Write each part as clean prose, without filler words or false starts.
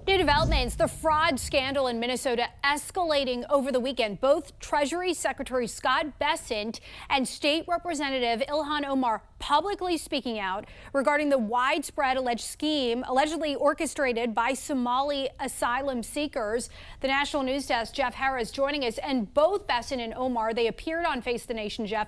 New developments. The fraud scandal in Minnesota escalating over the weekend. Both Treasury Secretary Scott Bessent and State Representative Ilhan Omar publicly speaking out regarding the widespread alleged scheme allegedly orchestrated by Somali asylum seekers. The National News Desk, Jeff Harris, joining us. And both Bessent and Omar, they appeared on Face the Nation, Jeff.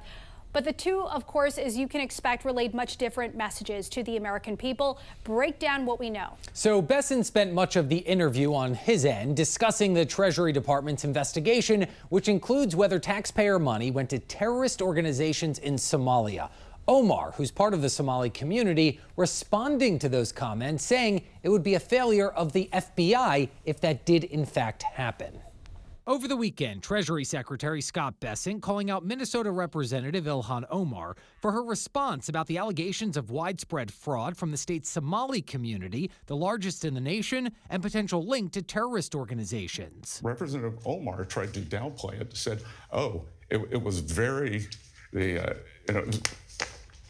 But the two, of course, as you can expect, relayed much different messages to the American people. Break down what we know. So Bessent spent much of the interview on his end discussing the Treasury Department's investigation, which includes whether taxpayer money went to terrorist organizations in Somalia. Omar, who's part of the Somali community, responding to those comments, saying it would be a failure of the FBI if that did in fact happen. Over the weekend, Treasury Secretary Scott Bessent calling out Minnesota Representative Ilhan Omar for her response about the allegations of widespread fraud from the state's Somali community, the largest in the nation, and potential link to terrorist organizations. Representative Omar tried to downplay it, said, "Oh, it was very, it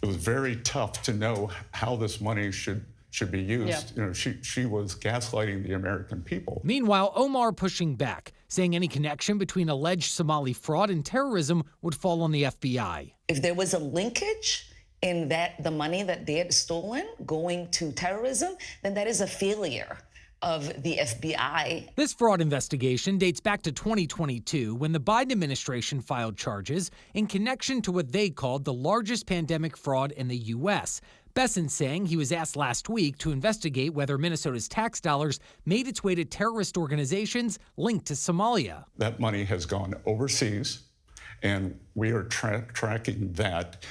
was very tough to know how this money should be used." Yeah. She was gaslighting the American people. Meanwhile, Omar pushing back, saying any connection between alleged Somali fraud and terrorism would fall on the FBI. If there was a linkage in the money that they had stolen going to terrorism, then that is a failure of the FBI. This fraud investigation dates back to 2022 when the Biden administration filed charges in connection to what they called the largest pandemic fraud in the U.S. Bessent saying he was asked last week to investigate whether Minnesota's tax dollars made its way to terrorist organizations linked to Somalia. That money has gone overseas, and we are tracking that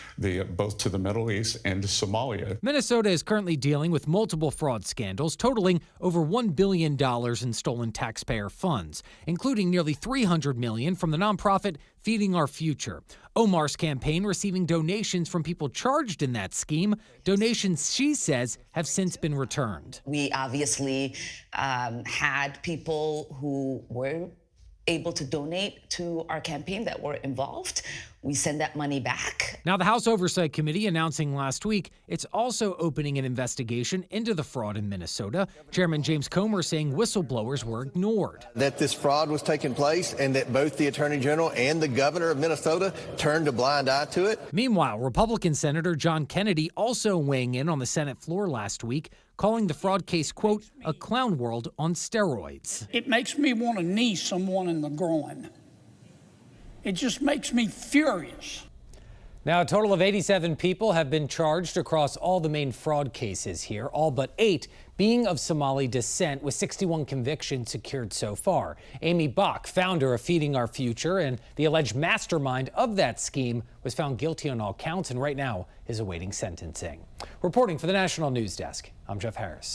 both to the Middle East and to Somalia. Minnesota is currently dealing with multiple fraud scandals totaling over $1 billion in stolen taxpayer funds, including nearly $300 million from the nonprofit Feeding Our Future. Omar's campaign receiving donations from people charged in that scheme, donations she says have since been returned. We obviously had people who were able to donate to our campaign that were involved. We send that money back. Now, the House Oversight Committee announcing last week it's also opening an investigation into the fraud in Minnesota. Chairman James Comer saying whistleblowers were ignored. That this fraud was taking place and that both the Attorney General and the governor of Minnesota turned a blind eye to it. Meanwhile, Republican Senator John Kennedy also weighing in on the Senate floor last week, calling the fraud case, quote, a clown world on steroids. It makes me want to knee someone in the groin. It just makes me furious. Now, a total of 87 people have been charged across all the main fraud cases here, all but 8 being of Somali descent, with 61 convictions secured so far. Amy Bach, founder of Feeding Our Future and the alleged mastermind of that scheme, was found guilty on all counts and right now is awaiting sentencing. Reporting for the National News Desk, I'm Jeff Harris.